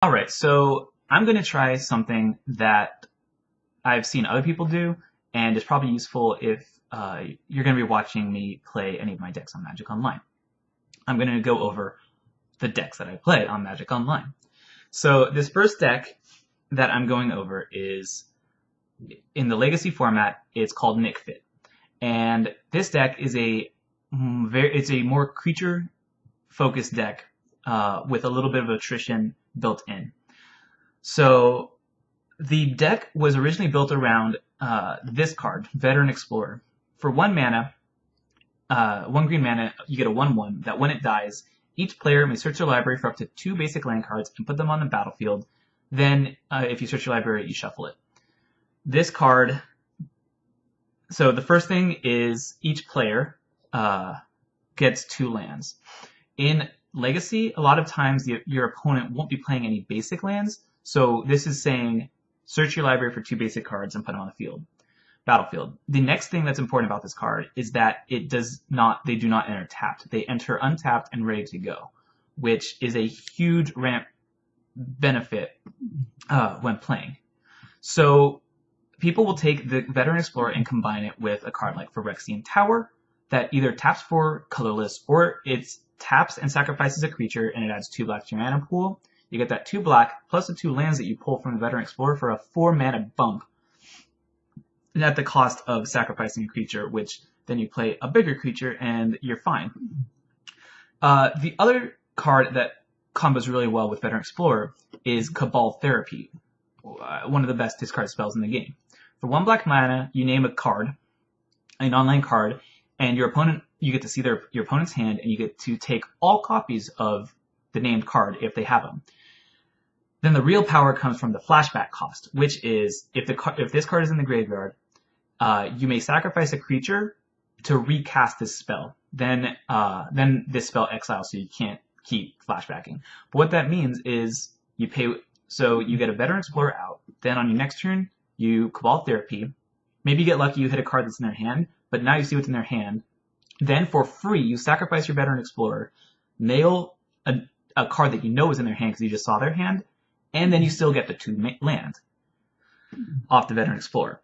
All right, so I'm going to try something that I've seen other people do, and is probably useful if you're going to be watching me play any of my decks on Magic Online. I'm going to go over the decks that I play on Magic Online. So this first deck that I'm going over is in the Legacy format. It's called Nic Fit, and this deck is it's a more creature-focused deck with a little bit of attrition built in. So the deck was originally built around this card, Veteran Explorer. For 1 mana, 1 green mana, you get a 1/1 that when it dies, each player may search their library for up to 2 basic land cards and put them on the battlefield. Then, if you search your library, you shuffle it. This card, so the first thing is each player gets 2 lands. In Legacy, a lot of times your opponent won't be playing any basic lands, so this is saying search your library for 2 basic cards and put them on the battlefield. The next thing that's important about this card is that they do not enter tapped. They enter untapped and ready to go, which is a huge ramp benefit when playing. So people will take the Veteran Explorer and combine it with a card like Phyrexian Tower that either taps for colorless or it's taps and sacrifices a creature and it adds 2 black to your mana pool. You get that 2 black plus the 2 lands that you pull from the Veteran Explorer for a 4 mana bump at the cost of sacrificing a creature, which then you play a bigger creature and you're fine. The other card that combos really well with Veteran Explorer is Cabal Therapy, one of the best discard spells in the game. For 1 black mana, you name a card, an online card, and you get to see your opponent's hand, and you get to take all copies of the named card if they have them. Then the real power comes from the flashback cost, which is if this card is in the graveyard, you may sacrifice a creature to recast this spell. Then this spell exiles, so you can't keep flashbacking. But what that means is you get a Veteran Explorer out. Then on your next turn, you Cabal Therapy. Maybe you get lucky, you hit a card that's in their hand, but now you see what's in their hand. Then for free, you sacrifice your Veteran Explorer, nail a card that you know is in their hand because you just saw their hand, and then you still get the 2 land off the Veteran Explorer.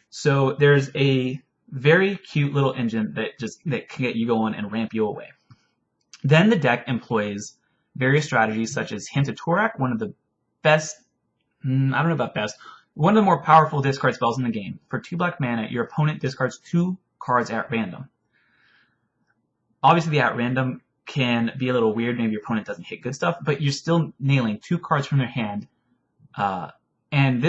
So there's a very cute little engine that can get you going and ramp you away. Then the deck employs various strategies such as Hint of Torak, one of the best, I don't know about best, one of the more powerful discard spells in the game. For 2 black mana, your opponent discards 2 cards at random. Obviously, the at random can be a little weird. Maybe your opponent doesn't hit good stuff, but you're still nailing 2 cards from their hand. And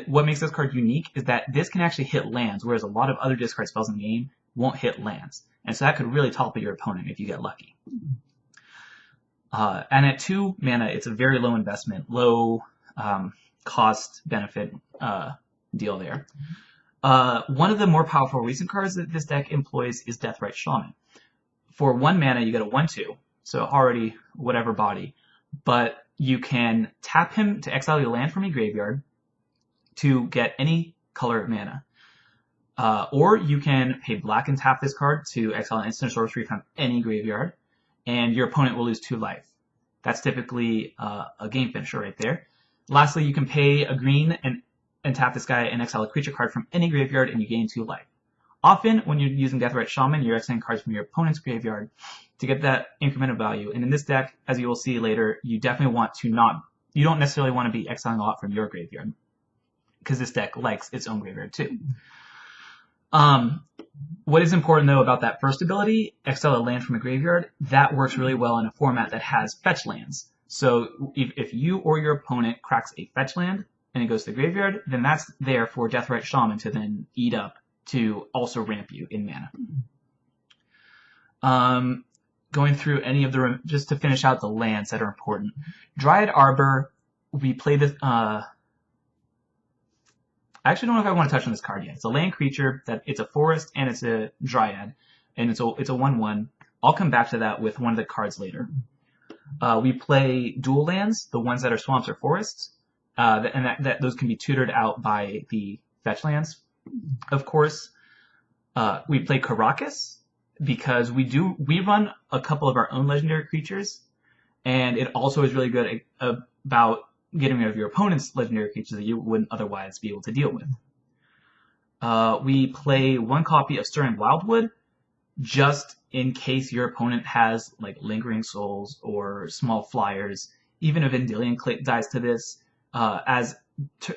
what makes this card unique is that this can actually hit lands, whereas a lot of other discard spells in the game won't hit lands. And so that could really topple your opponent if you get lucky. And at 2 mana, it's a very low investment, low cost benefit deal there. One of the more powerful recent cards that this deck employs is Deathrite Shaman. For 1 mana, you get a 1/2, so already whatever body, but you can tap him to exile your land from your graveyard to get any color mana. Or you can pay black and tap this card to exile an instant sorcery from any graveyard, and your opponent will lose 2 life. That's typically a game finisher right there. Lastly, you can pay a green and tap this guy and exile a creature card from any graveyard and you gain 2 life. Often, when you're using Deathrite Shaman, you're exiling cards from your opponent's graveyard to get that increment of value. And in this deck, as you will see later, you definitely want to you don't necessarily want to be exiling a lot from your graveyard, because this deck likes its own graveyard too. What is important though about that first ability, exile a land from a graveyard, that works really well in a format that has fetch lands. So if you or your opponent cracks a fetch land and it goes to the graveyard, then that's there for Deathrite Shaman to then eat up to also ramp you in mana. Going through any of just to finish out the lands that are important. Dryad Arbor, we play this, I actually don't know if I want to touch on this card yet. It's a land creature, it's a forest and it's a Dryad, and it's a 1/1. I'll come back to that with one of the cards later. We play dual lands, the ones that are swamps or forests, and those can be tutored out by the fetch lands. Of course, we play Karakas because we run a couple of our own legendary creatures, and it also is really good about getting rid of your opponent's legendary creatures that you wouldn't otherwise be able to deal with. We play 1 copy of Stirring Wildwood, just in case your opponent has like Lingering Souls or Small Flyers. Even if Vendilion dies to this, as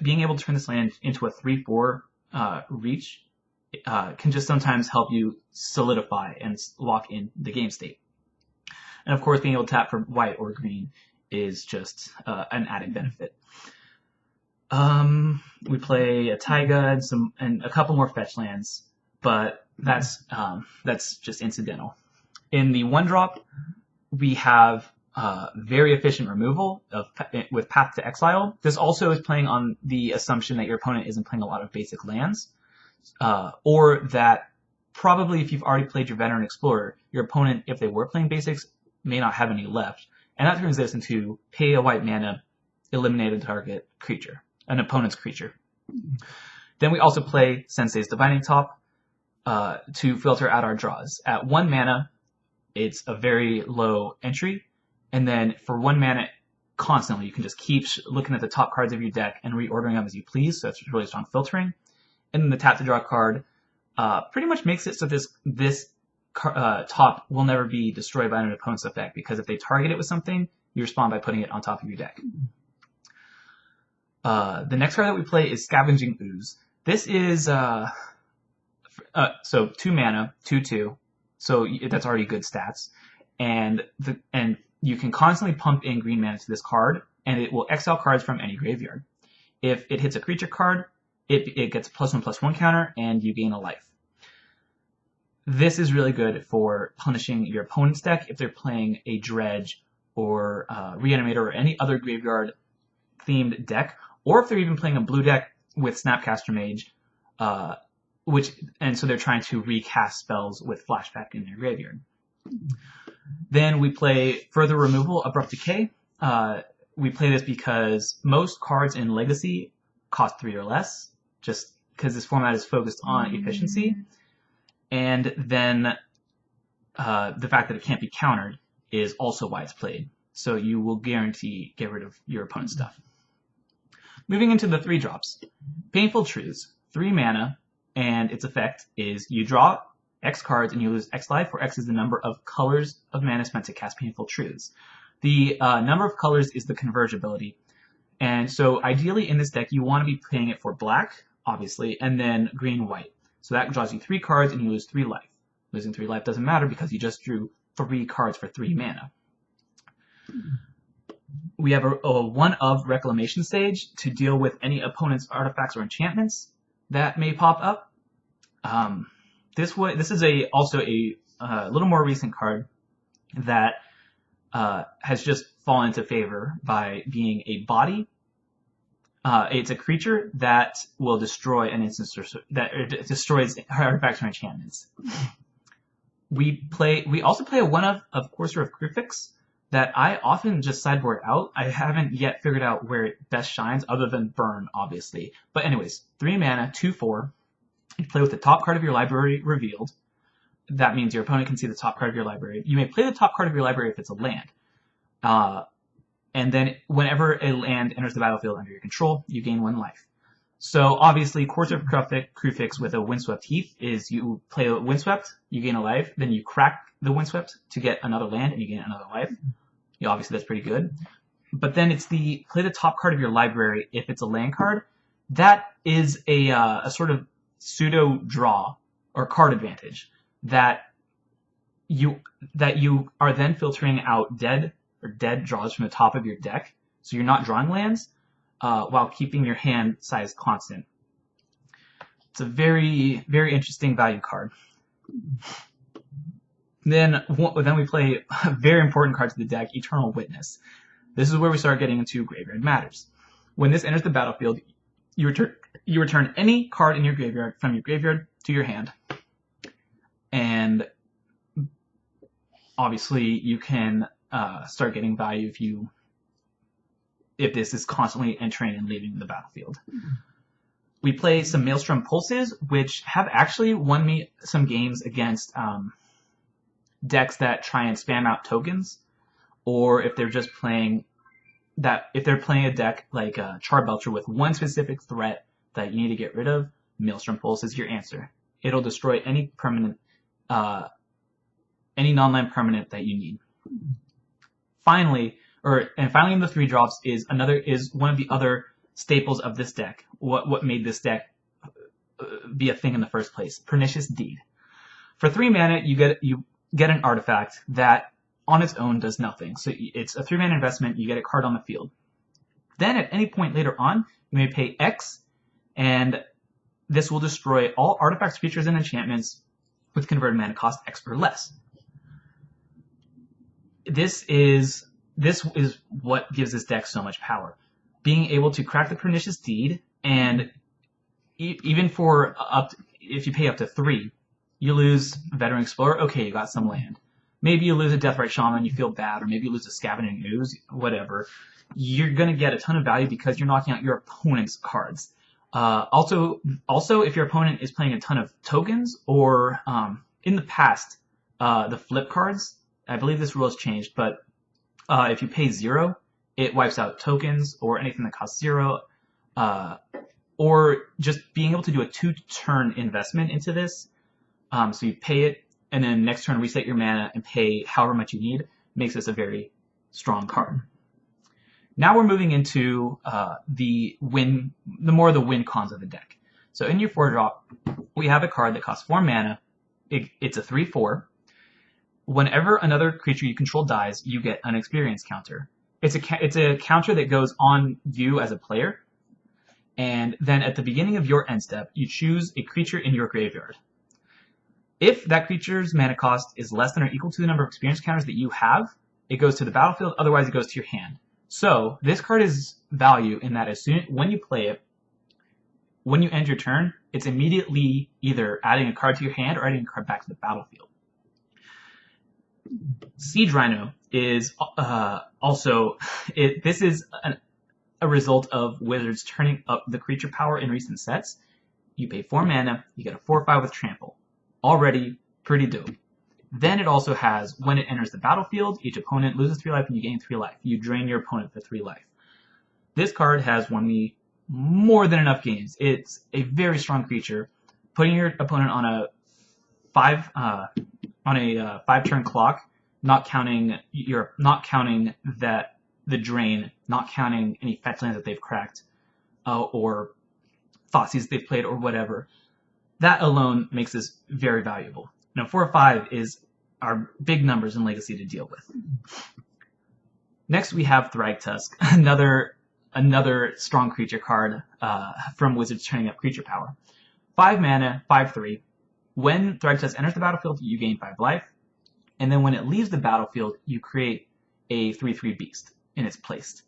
being able to turn this land into a 3/4 reach can just sometimes help you solidify and lock in the game state. And of course, being able to tap for white or green is just an added benefit. We play a Taiga and a couple more fetch lands, but that's just incidental. In the 1-drop, we have very efficient removal with Path to Exile. This also is playing on the assumption that your opponent isn't playing a lot of basic lands, or that probably if you've already played your Veteran Explorer, your opponent, if they were playing basics, may not have any left. And that turns this into pay a white mana, eliminate a target creature, an opponent's creature. Then we also play Sensei's Divining Top to filter out our draws. At 1 mana, it's a very low entry. And then for 1 mana, constantly, you can just keep looking at the top cards of your deck and reordering them as you please. So that's really strong filtering. And then the tap to draw card pretty much makes it so this top will never be destroyed by an opponent's effect, because if they target it with something, you respond by putting it on top of your deck. The next card that we play is Scavenging Ooze. This is so 2 mana, 2/2, so that's already good stats, and you can constantly pump in green mana to this card, and it will exile cards from any graveyard. If it hits a creature card, it gets +1/+1 counter, and you gain a life. This is really good for punishing your opponent's deck if they're playing a Dredge or Reanimator or any other graveyard-themed deck, or if they're even playing a blue deck with Snapcaster Mage, so they're trying to recast spells with Flashback in their graveyard. Then we play Further Removal, Abrupt Decay. We play this because most cards in Legacy cost 3 or less, just because this format is focused on efficiency. And then the fact that it can't be countered is also why it's played. So you will guarantee get rid of your opponent's stuff. Moving into the 3-drops. Painful Truths, 3 mana, and its effect is you draw X cards and you lose X life, where X is the number of colors of mana spent to cast Painful Truths. The number of colors is the convertibility. And so ideally in this deck, you want to be playing it for black, obviously, and then green-white. So that draws you 3 cards and you lose 3 life. Losing 3 life doesn't matter because you just drew 3 cards for 3 mana. We have a 1 of Reclamation Stage to deal with any opponent's artifacts or enchantments that may pop up. This is also a little more recent card that has just fallen into favor by being a body. It's a creature that will destroy an instance that destroys artifacts or enchantments. We also play a 1 of Courser of Crucifix that I often just sideboard out. I haven't yet figured out where it best shines, other than burn, obviously. But anyways, 3 mana, 2/4. You play with the top card of your library revealed. That means your opponent can see the top card of your library. You may play the top card of your library if it's a land. And then whenever a land enters the battlefield under your control, you gain 1 life. So obviously, Courser of Crucifix with a Windswept Heath is you play a Windswept, you gain a life, then you crack the Windswept to get another land and you gain another life. Obviously, that's pretty good. But then it's play the top card of your library if it's a land card. That is a sort of pseudo draw or card advantage that you are then filtering out dead draws from the top of your deck, so you're not drawing lands while keeping your hand size constant. It's a very, very interesting value card. Then we play a very important card to the deck, Eternal Witness. This is where we start getting into Graveyard Matters. When this enters the battlefield, you return any card in your graveyard from your graveyard to your hand. And obviously you can start getting value if this is constantly entering and leaving the battlefield. We play some Maelstrom Pulses, which have actually won me some games against decks that try and spam out tokens, or if they're just playing that if they're playing a deck like Charbelcher with one specific threat that you need to get rid of, Maelstrom Pulse is your answer. It'll destroy any permanent, any non-land permanent that you need. Finally in the 3-drops is one of the other staples of this deck. What made this deck be a thing in the first place? Pernicious Deed. For 3 mana, you get an artifact that on its own does nothing. So it's a 3-mana investment. You get a card on the field. Then at any point later on, you may pay X, and this will destroy all artifacts, creatures, and enchantments with converted mana cost X or less. This is what gives this deck so much power. Being able to crack the Pernicious Deed, and even for if you pay up to 3, you lose Veteran Explorer. Okay, you got some land. Maybe you lose a Deathrite Shaman, you feel bad, or maybe you lose a Scavenging Ooze, whatever. You're gonna get a ton of value because you're knocking out your opponent's cards. Also, if your opponent is playing a ton of tokens, or in the past, the flip cards, I believe this rule has changed, but if you pay 0, it wipes out tokens or anything that costs 0, or just being able to do a 2-turn investment into this. So you pay it, and then next turn reset your mana and pay however much you need, makes this a very strong card. Now we're moving into the win cons of the deck. So in your 4-drop, we have a card that costs 4 mana. It's a 3/4. Whenever another creature you control dies, you get an experience counter. It's a counter that goes on you as a player, and then at the beginning of your end step, you choose a creature in your graveyard. If that creature's mana cost is less than or equal to the number of experience counters that you have, it goes to the battlefield, otherwise it goes to your hand. So this card is value in that when you play it, when you end your turn, it's immediately either adding a card to your hand or adding a card back to the battlefield. Siege Rhino is this is a result of Wizards turning up the creature power in recent sets. You pay 4 mana, you get a 4/5 with Trample. Already pretty dope. Then it also has, when it enters the battlefield, each opponent loses 3 life and you gain 3 life. You drain your opponent for 3 life. This card has won me more than enough games. It's a very strong creature. Putting your opponent on a 5-turn clock, not counting the drain, not counting any fetch lands that they've cracked, or Thoughtseize they've played, or whatever. That alone makes this very valuable. Now, 4 or 5 are big numbers in Legacy to deal with. Next, we have Thragtusk, another strong creature card from Wizards turning up creature power. 5 mana, 5/3. When Thragtusk enters the battlefield, you gain 5 life, and then when it leaves the battlefield, you create a 3/3 beast in its place.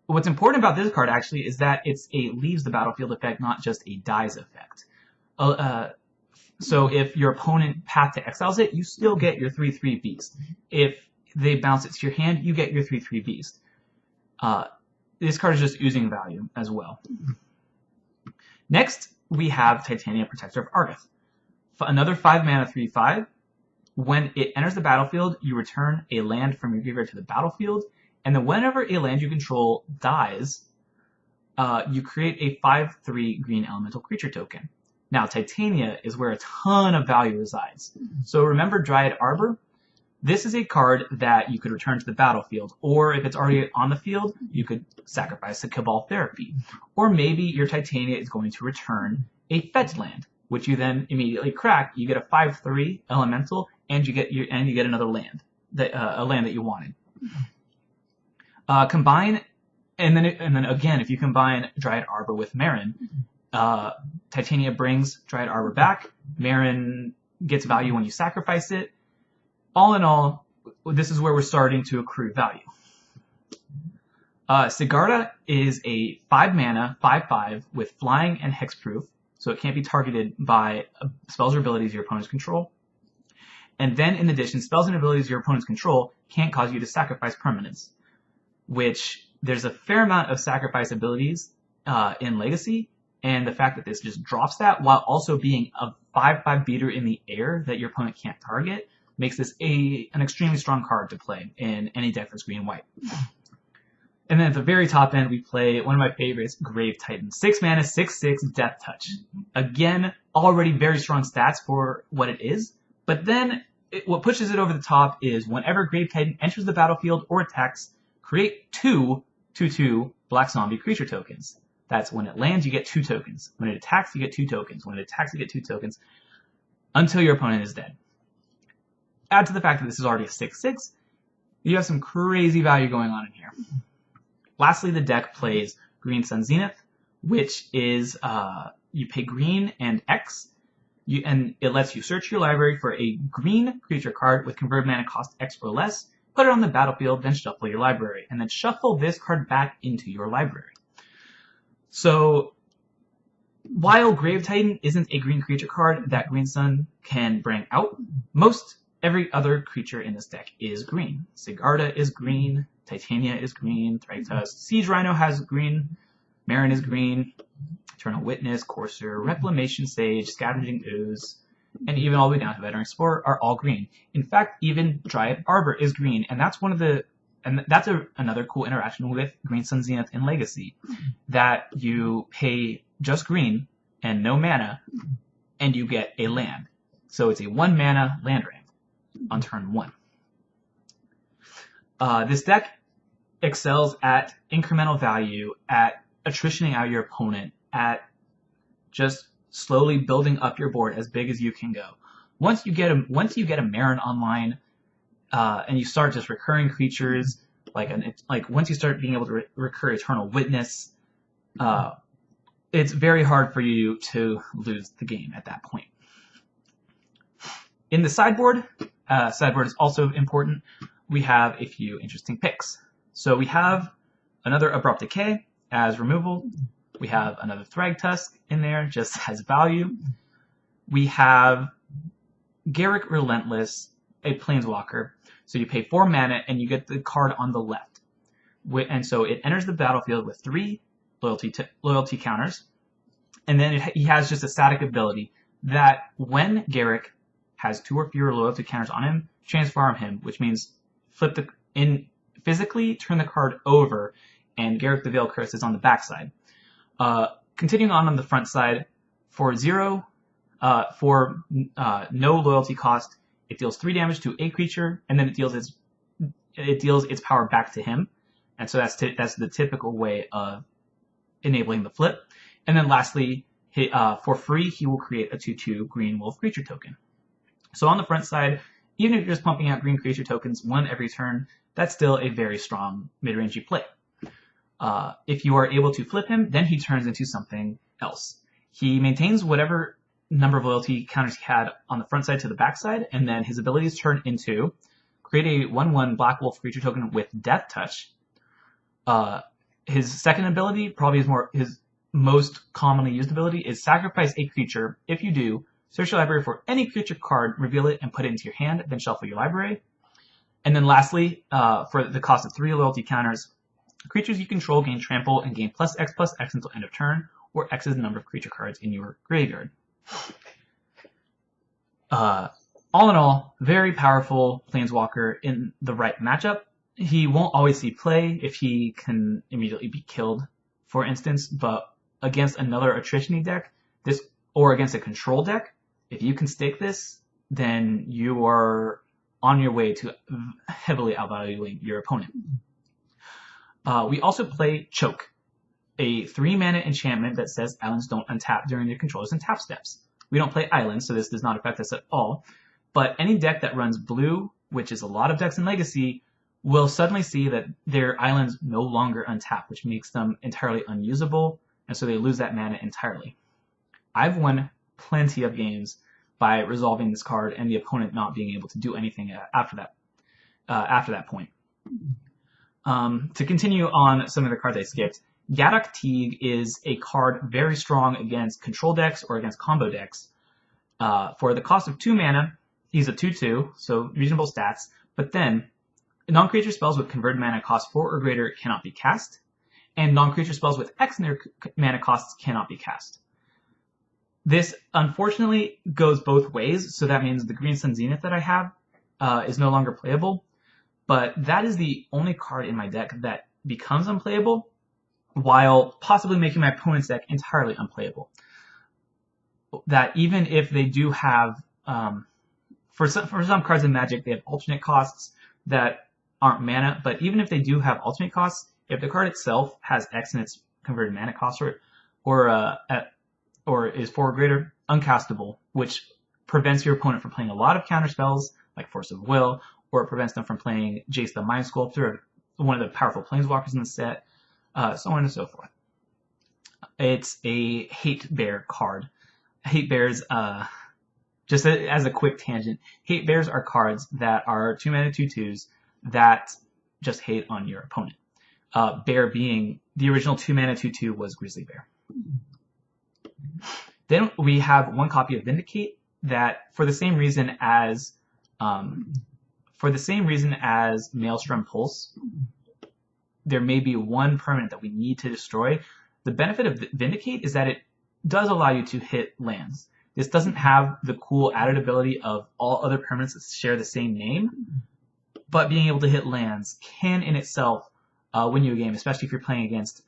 What's important about this card, actually, is that it's a leaves the battlefield effect, not just a dies effect. So if your opponent Path to Exiles it, you still get your 3/3 beast. If they bounce it to your hand, you get your 3/3 beast. This card is just oozing value as well. Next, we have Titania, Protector of Argeth. Another 5 mana 3/5. When it enters the battlefield, you return a land from your graveyard to the battlefield. And then whenever a land you control dies, you create a 5/3 green elemental creature token. Now, Titania is where a ton of value resides. So remember Dryad Arbor? This is a card that you could return to the battlefield, or if it's already on the field, you could sacrifice a Cabal Therapy. Or maybe your Titania is going to return a fetch land, which you then immediately crack. You get a 5/3 elemental, and you get another land, a land that you wanted. Combine, and then again, if you combine Dryad Arbor with Marin, Titania brings Dryad Arbor back. Marin gets value when you sacrifice it. All in all, this is where we're starting to accrue value. Sigarda is a 5 mana, 5/5 with flying and hexproof, so it can't be targeted by spells or abilities your opponents control. And then in addition, spells and abilities your opponents control can't cause you to sacrifice permanents, which there's a fair amount of sacrifice abilities in Legacy, and the fact that this just drops that while also being a 5/5 beater in the air that your opponent can't target makes this an extremely strong card to play in any deck that's green and white. And then at the very top end, we play one of my favorites, Grave Titan. 6 mana, 6/6, Death Touch. Again, already very strong stats for what it is, but then what pushes it over the top is whenever Grave Titan enters the battlefield or attacks, create 2/2 black zombie creature tokens. That's when it lands, you get 2 tokens. When it attacks, you get 2 tokens. When it attacks, you get 2 tokens until your opponent is dead. Add to the fact that this is already a 6/6, you have some crazy value going on in here. Lastly, the deck plays Green Sun Zenith, which is you pay green and X, and it lets you search your library for a green creature card with converted mana cost X or less, put it on the battlefield, then shuffle your library, and then shuffle this card back into your library. So, while Grave Titan isn't a green creature card that Green Sun can bring out, every other creature in this deck is green. Sigarda is green, Titania is green, Thragtusk, Siege Rhino has green, Marin is green, Eternal Witness, Courser, Reclamation Sage, Scavenging Ooze, and even all the way down to Veteran Explorer are all green. In fact, even Dryad Arbor is green, and that's another cool interaction with Green Sun Zenith in Legacy, that you pay just green and no mana, and you get a land. So it's a 1 mana land ramp on turn 1. This deck excels at incremental value, at attritioning out your opponent, at just slowly building up your board as big as you can go. Once you get a Marin online, and you start just recurring creatures, once you start being able to recur Eternal Witness, it's very hard for you to lose the game at that point. In the sideboard is also important. We have a few interesting picks. So we have another Abrupt Decay as removal. We have another Thragtusk in there just as value. We have Garruk Relentless, a Planeswalker. So you pay 4 mana and you get the card on the left. And so it enters the battlefield with 3 loyalty counters. And then he has just a static ability that when Garruk has 2 or fewer loyalty counters on him, transform him, which means physically turn the card over, and Garruk the Veil Curse is on the backside. Continuing on the front side, for no loyalty cost, it deals 3 damage to a creature, and then it deals its power back to him. And so that's the typical way of enabling the flip. And then lastly, for free, he will create a 2/2 green wolf creature token. So on the front side, even if you're just pumping out green creature tokens 1 every turn, that's still a very strong mid-rangey play. If you are able to flip him, then he turns into something else. He maintains whatever number of loyalty counters he had on the front side to the back side, and then his abilities turn into create a 1/1 Black Wolf creature token with Death Touch. His second ability, probably his most commonly used ability, is sacrifice a creature. If you do, search your library for any creature card, reveal it, and put it into your hand, then shuffle your library. And then lastly, for the cost of 3 loyalty counters, creatures you control gain trample and gain +X/+X until end of turn, or X is the number of creature cards in your graveyard. All in all, very powerful Planeswalker in the right matchup. He won't always see play if he can immediately be killed, for instance, but against another attrition-y deck, or against a control deck, if you can stake this, then you are on your way to heavily outvaluing your opponent. We also play Choke, a 3-mana enchantment that says islands don't untap during their controller's untap steps. We don't play islands, so this does not affect us at all, but any deck that runs blue, which is a lot of decks in Legacy, will suddenly see that their islands no longer untap, which makes them entirely unusable, and so they lose that mana entirely. I've won plenty of games by resolving this card and the opponent not being able to do anything after that point. To continue on some of the cards I skipped, Gaddock Teague is a card very strong against control decks or against combo decks. For the cost of 2 mana, he's a 2/2, so reasonable stats, but then non-creature spells with converted mana cost 4 or greater cannot be cast, and non-creature spells with X in their mana costs cannot be cast. This, unfortunately, goes both ways, so that means the Green Sun Zenith that I have is no longer playable, but that is the only card in my deck that becomes unplayable while possibly making my opponent's deck entirely unplayable. That even if they do have, for some cards in Magic, they have alternate costs that aren't mana, but even if they do have alternate costs, if the card itself has X in its converted mana cost or is 4 or greater, uncastable, which prevents your opponent from playing a lot of counter spells like Force of Will, or it prevents them from playing Jace the Mind Sculptor, one of the powerful planeswalkers in the set, so on and so forth. It's a Hate Bear card. Hate Bears, just as a quick tangent, Hate Bears are cards that are 2-mana 2/2s that just hate on your opponent. Bear being the original 2-mana 2/2 was Grizzly Bear. Then we have one copy of Vindicate that, for the same reason as Maelstrom Pulse, there may be one permanent that we need to destroy. The benefit of Vindicate is that it does allow you to hit lands. This doesn't have the cool added ability of all other permanents that share the same name, but being able to hit lands can in itself win you a game, especially if you're playing against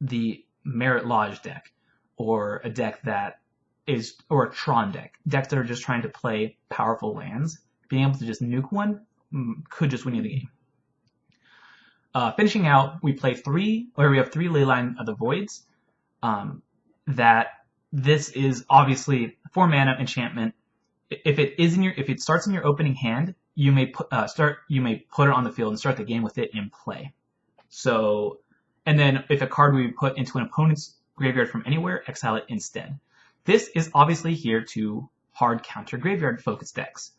the Merit Lodge deck, or a deck that is, or a Tron deck, decks that are just trying to play powerful lands. Being able to just nuke one could just win you the game. Finishing out, we have 3 Leyline of the Voids. That this is obviously 4 mana enchantment. If it starts in your opening hand, you may put it on the field and start the game with it in play. So, and then if a card we put into an opponent's graveyard from anywhere, exile it instead. This is obviously here to hard counter graveyard focused decks,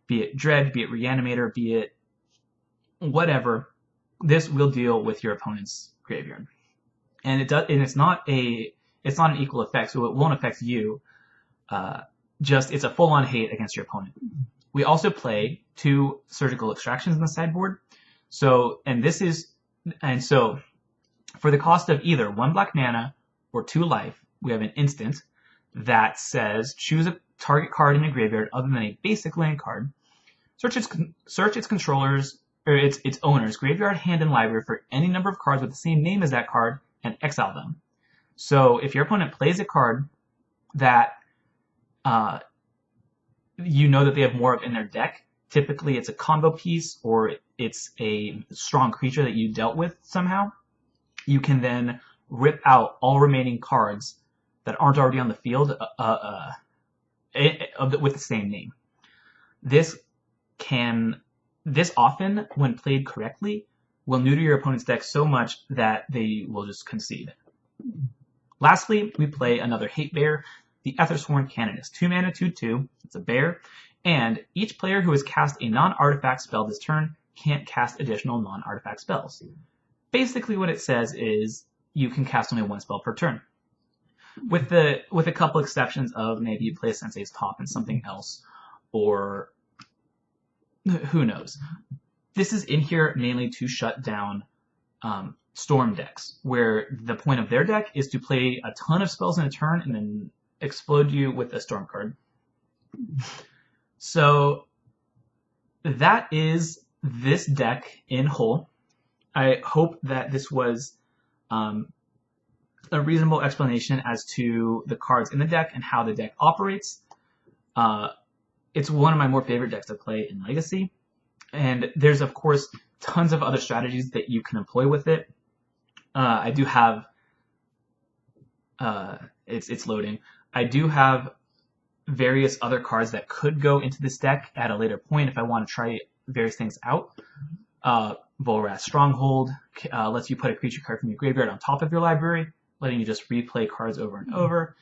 be it Dread, be it Reanimator, be it whatever. This will deal with your opponent's graveyard, and it's not an equal effect, so it won't affect you. It's a full-on hate against your opponent. We also play 2 Surgical Extractions in the sideboard. So for the cost of either 1 black mana or 2 life, we have an instant that says choose a target card in your graveyard other than a basic land card. Search its controllers or its owner's graveyard, hand, and library for any number of cards with the same name as that card and exile them. So if your opponent plays a card that you know that they have more of in their deck, typically it's a combo piece or it's a strong creature that you dealt with somehow, you can then rip out all remaining cards that aren't already on the field with the same name. This often, when played correctly, will neuter your opponent's deck so much that they will just concede. Lastly, we play another Hate Bear, the Ethersworn Canonist. 2 mana 2/2, it's a bear, and each player who has cast a non-artifact spell this turn can't cast additional non-artifact spells. Basically what it says is you can cast only 1 spell per turn. With a couple exceptions of maybe you play a Sensei's Top and something else, or who knows. This is in here mainly to shut down Storm decks, where the point of their deck is to play a ton of spells in a turn and then explode you with a Storm card. So that is this deck in whole. I hope that this was a reasonable explanation as to the cards in the deck and how the deck operates. It's one of my more favorite decks to play in Legacy, and there's of course tons of other strategies that you can employ with it. I do have it's loading. I do have various other cards that could go into this deck at a later point if I want to try various things out. Volrath Stronghold lets you put a creature card from your graveyard on top of your library, letting you just replay cards over and over.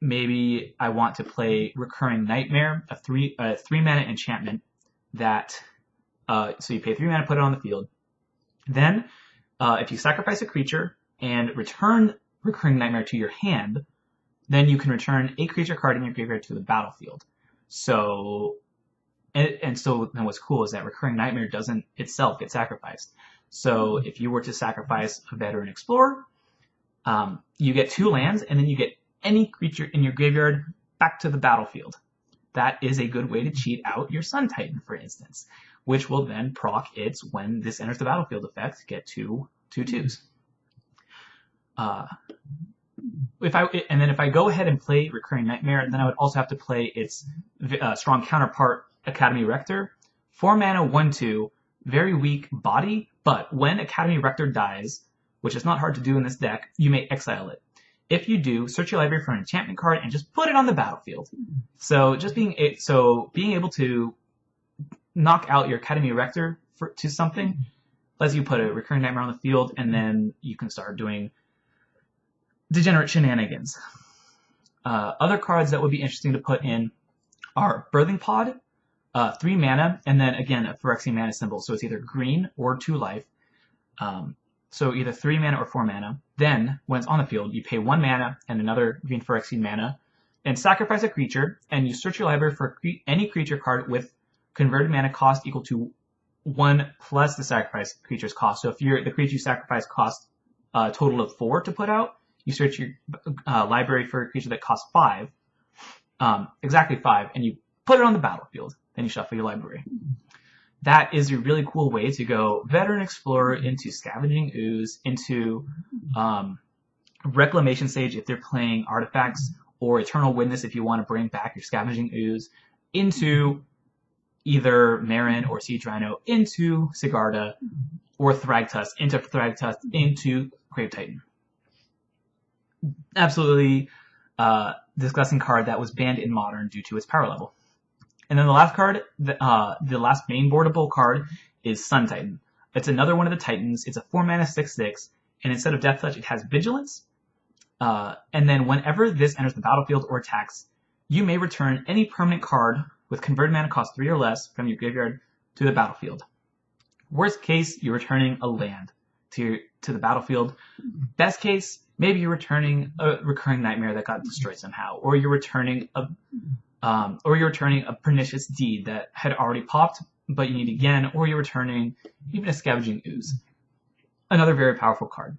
Maybe I want to play Recurring Nightmare, a 3 mana enchantment that so you pay 3 mana, put it on the field. Then if you sacrifice a creature and return Recurring Nightmare to your hand, then you can return a creature card in your graveyard to the battlefield. So so then what's cool is that Recurring Nightmare doesn't itself get sacrificed. So if you were to sacrifice a Veteran Explorer, you get 2 lands, and then you get any creature in your graveyard back to the battlefield. that is a good way to cheat out your Sun Titan, for instance, which will then proc its when this enters the battlefield effect, get 2/2s. If I go ahead and play Recurring Nightmare, then I would also have to play its strong counterpart, Academy Rector. 4 mana, 1/2, very weak body, but when Academy Rector dies, which is not hard to do in this deck, you may exile it. If you do, search your library for an enchantment card and just put it on the battlefield. So being able to knock out your Academy Rector to something lets you put a Recurring Nightmare on the field, and then you can start doing degenerate shenanigans. Other cards that would be interesting to put in are Birthing Pod, 3 mana, and then again a Phyrexian mana symbol, so it's either green or 2 life. So either 3 mana or 4 mana. Then, when it's on the field, you pay 1 mana and another green Phyrexian mana, and sacrifice a creature, and you search your library for any creature card with converted mana cost equal to 1 plus the sacrifice creature's cost. So if the creature you sacrifice costs a total of 4 to put out, you search your library for a creature that costs 5, exactly 5, and you put it on the battlefield. Then you shuffle your library. That is a really cool way to go Veteran Explorer into Scavenging Ooze, into Reclamation Sage if they're playing artifacts, or Eternal Witness if you want to bring back your Scavenging Ooze, into either Marin or Siege Rhino, into Sigarda, or Thragtusk, into Grave Titan. Absolutely disgusting card that was banned in Modern due to its power level. And then the last card, the last main boardable card, is Sun Titan. It's another one of the Titans. It's a 4 mana 6/6, and instead of Death Touch, it has Vigilance. And then whenever this enters the battlefield or attacks, you may return any permanent card with converted mana cost 3 or less from your graveyard to the battlefield. Worst case, you're returning a land to the battlefield. Best case, maybe you're returning a Recurring Nightmare that got destroyed somehow, or you're returning a Pernicious Deed that had already popped, but you need again, or you're returning even a Scavenging Ooze. Another very powerful card.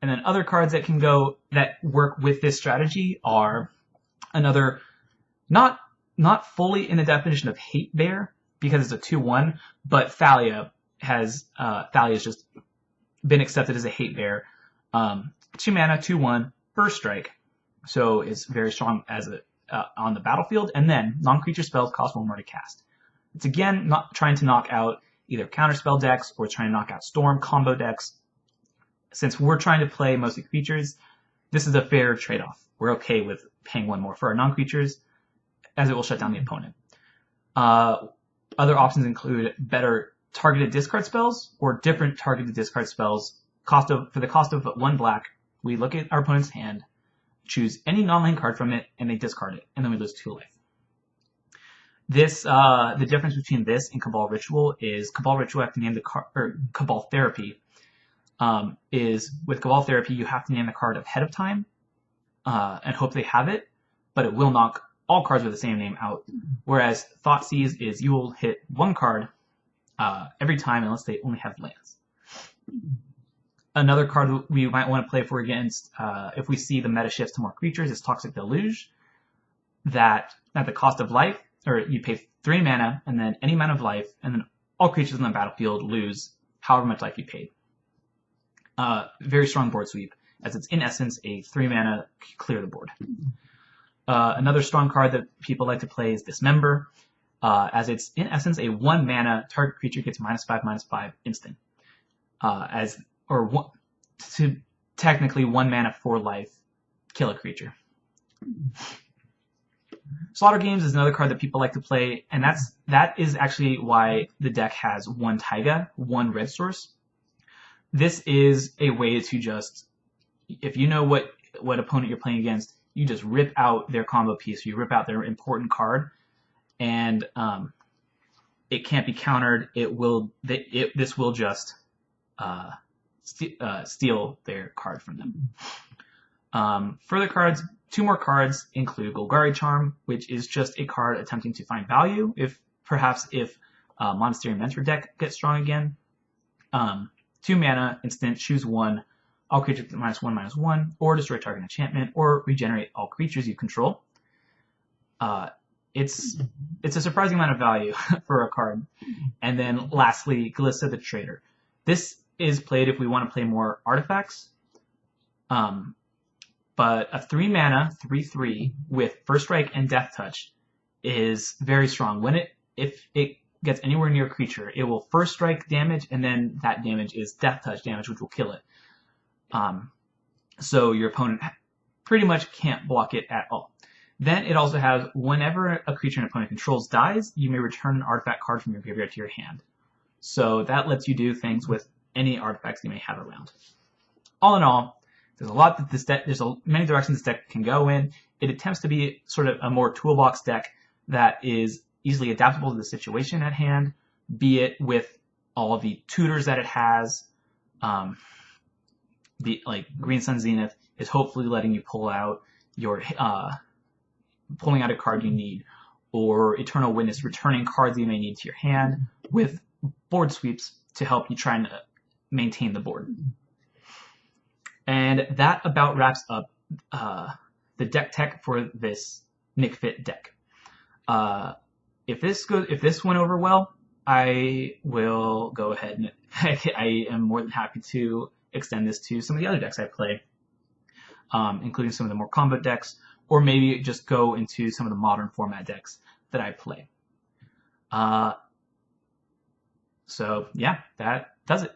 And then other cards that work with this strategy are another, not fully in the definition of Hate Bear, because it's a 2/1, but Thalia has just been accepted as a Hate Bear. 2 mana, 2/1, First Strike. So it's very strong as on the battlefield, and then non-creature spells cost 1 more to cast. It's again not trying to knock out either counterspell decks or trying to knock out storm combo decks. Since we're trying to play mostly creatures, this is a fair trade-off. We're okay with paying 1 more for our non-creatures, as it will shut down the opponent. Other options include better targeted discard spells or different targeted discard spells. For the cost of 1 black, we look at our opponent's hand, choose any non-lane card from it, and they discard it, and then we lose 2 life. The difference between this and Cabal Ritual is Cabal Ritual, I have to name the card, or Cabal Therapy, is with Cabal Therapy, you have to name the card ahead of time, and hope they have it, but it will knock all cards with the same name out. Whereas Thoughtseize is you will hit 1 card every time unless they only have lands. Another card we might want to play for against, if we see the meta shifts to more creatures, is Toxic Deluge. That at the cost of life, or you pay 3 mana and then any amount of life, and then all creatures on the battlefield lose however much life you paid. Very strong board sweep, as it's in essence a 3 mana clear the board. Another strong card that people like to play is Dismember, as it's in essence a 1 mana target creature gets -5/-5 instant. Technically 1 mana 4 life, kill a creature. Slaughter Games is another card that people like to play, and that is actually why the deck has 1 Taiga, 1 red source. This is a way to just, if you know what opponent you're playing against, you just rip out their combo piece, you rip out their important card, and it can't be countered. This will just steal their card from them. Further cards, 2 more cards include Golgari Charm, which is just a card attempting to find value if Monastery Mentor deck gets strong again. 2 mana, instant, choose 1, all creatures -1/-1, or destroy target enchantment, or regenerate all creatures you control. it's a surprising amount of value for a card. And then lastly, Glissa the Trader. This is played if we want to play more artifacts. But a 3-mana 3/3 with First Strike and Death Touch is very strong. If it gets anywhere near a creature, it will First Strike damage, and then that damage is Death Touch damage, which will kill it. So your opponent pretty much can't block it at all. Then it also has, whenever a creature an opponent controls dies, you may return an artifact card from your graveyard to your hand. So that lets you do things with any artifacts you may have around. All in all, there's a lot that this deck, many directions this deck can go in. It attempts to be sort of a more toolbox deck that is easily adaptable to the situation at hand, be it with all of the tutors that it has. Like Green Sun Zenith is hopefully letting you pull out your pulling out a card you need, or Eternal Witness returning cards you may need to your hand with board sweeps to help you try and maintain the board. And that about wraps up the deck tech for this Nic Fit deck. If this went over well, I will go ahead and I am more than happy to extend this to some of the other decks I play, including some of the more combo decks, or maybe just go into some of the modern format decks that I play. So yeah, that does it.